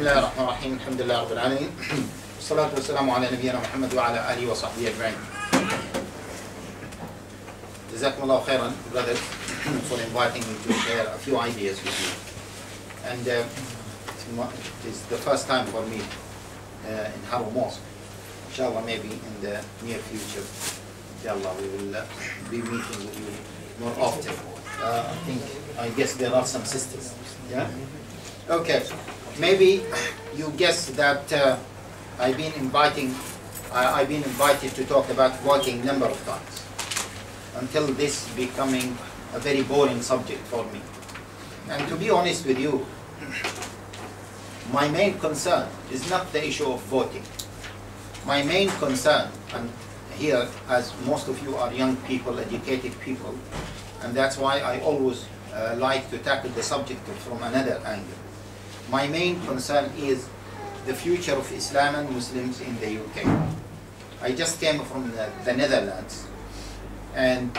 بسم الله الرحمن الرحيم الحمد لله رب العالمين والصلاة والسلام على نبينا محمد وعلى آله وصحبه أجمعين. جزاكم الله khairan, brothers, for inviting me to share a few ideas with you. And it is the first time for me in Harrow Mosque. Inshallah, maybe in the near future, inshallah, we will be meeting with you more often. I guess there are some sisters. Yeah? Okay. Maybe you guess that I've been invited to talk about working number of times until this becoming a very boring subject for me. And to be honest with you, my main concern is not the issue of voting. My main concern, and here as most of you are young people, educated people, and that's why I always like to tackle the subject from another angle. My main concern is the future of Islam and Muslims in the UK. I just came from the Netherlands, and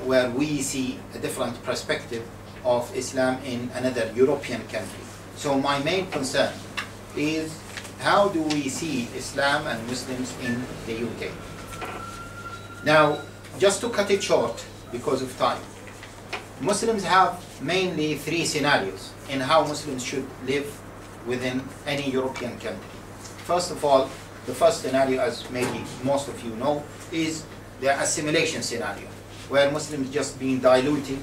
where we see a different perspective of Islam in another European country. So my main concern is how do we see Islam and Muslims in the UK? Now, just to cut it short because of time, Muslims have mainly three scenarios in how Muslims should live within any European country. First of all, the first scenario, as maybe most of you know, is the assimilation scenario, where Muslims just being diluted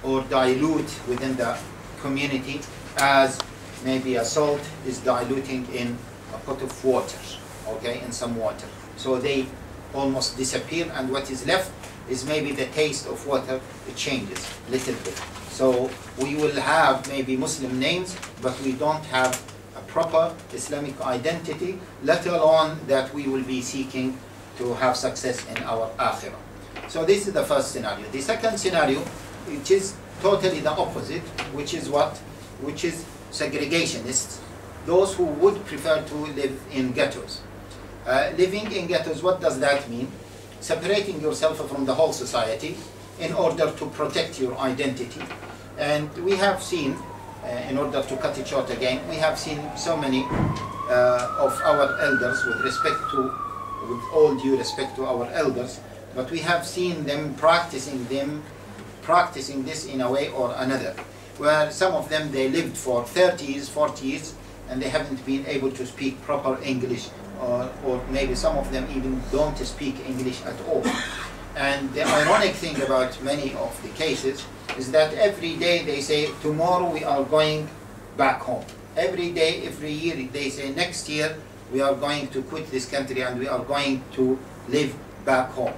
or dilute within the community as maybe a salt is diluting in a pot of water, okay, in some water. So they almost disappear, and what is left is maybe the taste of water. It changes a little bit. So we will have maybe Muslim names, but we don't have a proper Islamic identity, let alone that we will be seeking to have success in our akhirah. So this is the first scenario. The second scenario, which is totally the opposite, which is what? Which is segregationists, those who would prefer to live in ghettos. Living in ghettos, what does that mean? Separating yourself from the whole society in order to protect your identity. And we have seen, in order to cut it short again, we have seen so many of our elders, with all due respect to our elders, but we have seen them practicing this in a way or another, where some of them, they lived for 30 years, 40 years, and they haven't been able to speak proper English, or maybe some of them even don't speak English at all. And the ironic thing about many of the cases is that every day they say, tomorrow we are going back home. Every day, every year, they say, next year we are going to quit this country and we are going to live back home.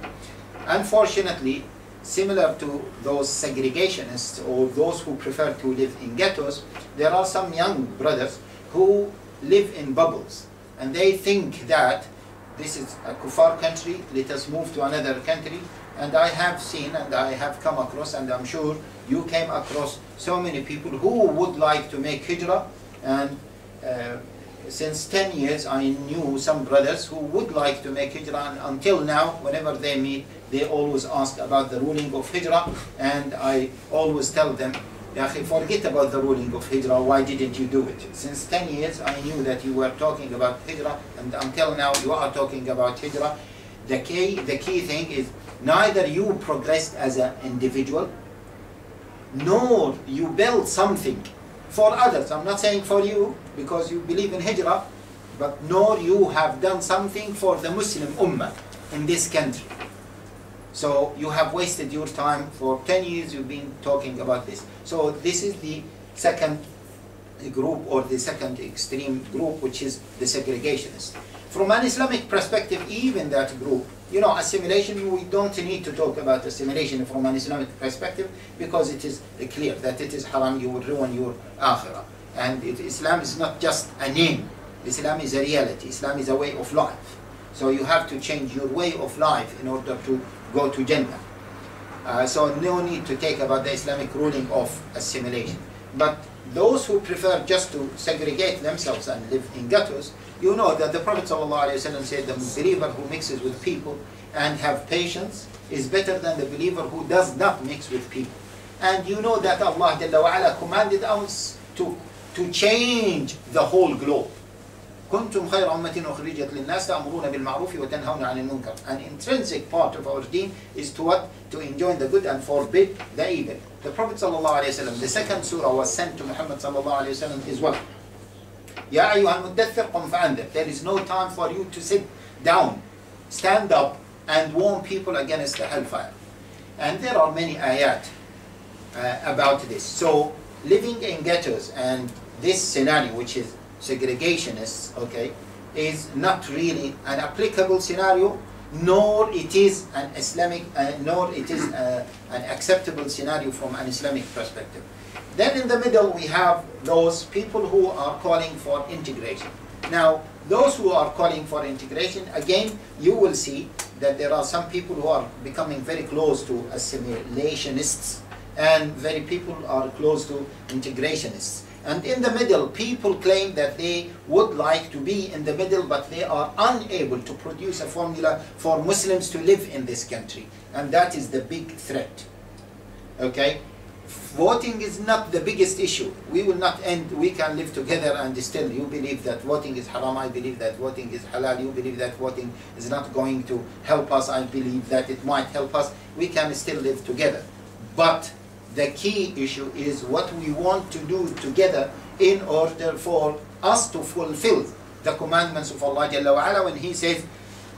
Unfortunately, similar to those segregationists or those who prefer to live in ghettos, there are some young brothers who live in bubbles, and they think that this is a kuffar country, let us move to another country. And I have seen, and I have come across, and I'm sure you came across so many people who would like to make hijrah. And since 10 years I knew some brothers who would like to make hijrah, and until now, whenever they meet, they always ask about the ruling of hijrah. And I always tell them, forget about the ruling of hijrah, why didn't you do it? Since 10 years I knew that you were talking about hijrah, and until now you are talking about hijrah. The key thing is, neither you progressed as an individual, nor you build something for others. I'm not saying for you, because you believe in hijrah, but nor you have done something for the Muslim ummah in this country. So you have wasted your time. For 10 years you've been talking about this. So this is the second group, or the second extreme group, which is the segregationists. From an Islamic perspective, even that group, assimilation, we don't need to talk about assimilation from an Islamic perspective, because it is clear that it is haram, you will ruin your akhirah. And Islam is not just a name. Islam is a reality. Islam is a way of life. So you have to change your way of life in order to go to Jannah. So no need to take about the Islamic ruling of assimilation. But those who prefer just to segregate themselves and live in ghettos, you know that the Prophet ﷺ said the believer who mixes with people and have patience is better than the believer who does not mix with people. And you know that Allah Jalla wa Ala commanded us to to change the whole globe. كنتم خير أمة أخرجت للناس تأمرون بالمعروف وتنهون عن المنكر. An intrinsic part of our deen is to what? To enjoin the good and forbid the evil. The Prophet ﷺ, the second surah was sent to Muhammad ﷺ is what? يا أيها المدثر قم فأنذر. There is no time for you to sit down, stand up and warn people against the hellfire. And there are many ayat about this. So living in ghettos and this scenario, which is segregationists, okay, is not really an applicable scenario, nor it is an Islamic, nor it is an acceptable scenario from an Islamic perspective. Then in the middle we have those people who are calling for integration. Now, those who are calling for integration, again, you will see that there are some people who are becoming very close to assimilationists, and very people are close to integrationists. And in the middle, people claim that they would like to be in the middle, but they are unable to produce a formula for Muslims to live in this country. And that is the big threat. Okay? Voting is not the biggest issue. We will not end, we can live together and still you believe that voting is haram, I believe that voting is halal, you believe that voting is not going to help us, I believe that it might help us. We can still live together. But the key issue is what we want to do together in order for us to fulfill the commandments of Allah Jalla wa Ala when He says,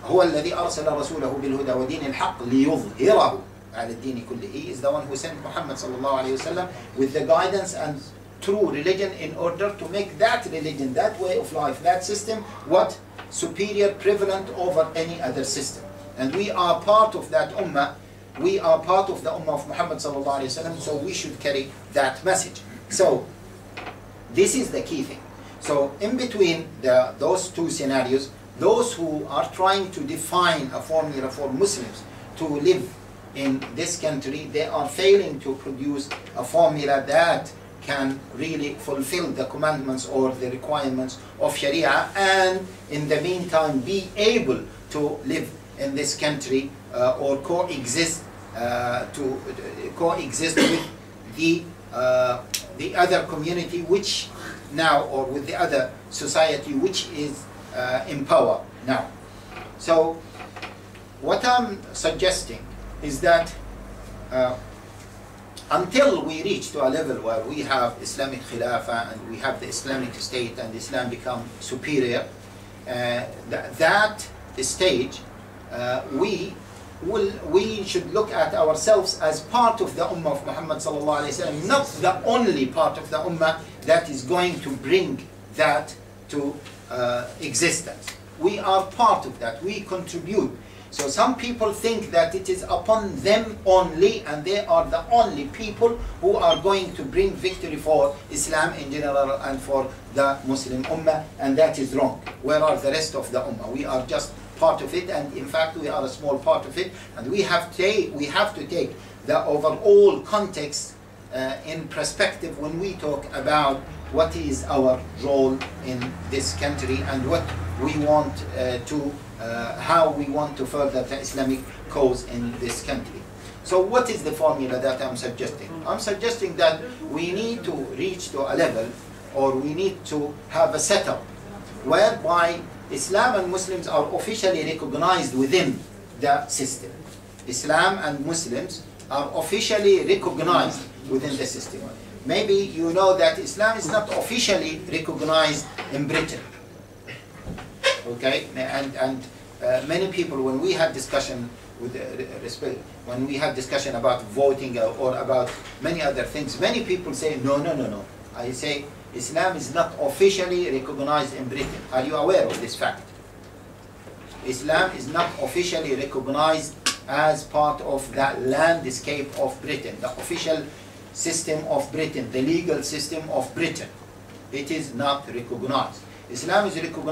هو الذي أرسل رسوله بالهدى ودين الحق ليظهره على الدين كله. He is the one who sent Muhammad sallallahu alayhi wasallam with the guidance and true religion in order to make that religion, that way of life, that system, what? Superior, prevalent over any other system. And we are part of that ummah. We are part of the ummah of Muhammad sallallahu alayhi wasallam, so we should carry that message. So this is the key thing. So in between those two scenarios, those who are trying to define a formula for Muslims to live in this country, they are failing to produce a formula that can really fulfill the commandments or the requirements of Sharia, and in the meantime be able to live in this country or coexist with the other community which now, or with the other society which is in power now. So what I'm suggesting is that until we reach to a level where we have Islamic Khilafah and we have the Islamic State and Islam become superior, that stage we should look at ourselves as part of the Ummah of Muhammad sallallahu alaihi wasallam, not the only part of the Ummah that is going to bring that to existence. We are part of that, we contribute. So some people think that it is upon them only and they are the only people who are going to bring victory for Islam in general and for the Muslim Ummah, and that is wrong. Where are the rest of the Ummah? We are just part of it, and in fact we are a small part of it, and we have to take the overall context in perspective when we talk about what is our role in this country and what we want how we want to further the Islamic cause in this country. So what is the formula that I'm suggesting? I'm suggesting that we need to reach to a level, or we need to have a setup whereby Islam and Muslims are officially recognized within the system. Islam and Muslims are officially recognized within the system. Maybe you know that Islam is not officially recognized in Britain. Okay, and many people, when we had discussion with respect, when we had discussion about voting or about many other things, many people say no. I say Islam is not officially recognized in Britain. Are you aware of this fact? Islam is not officially recognized as part of the landscape of Britain, the official system of Britain, the legal system of Britain. It is not recognized. Islam is recognized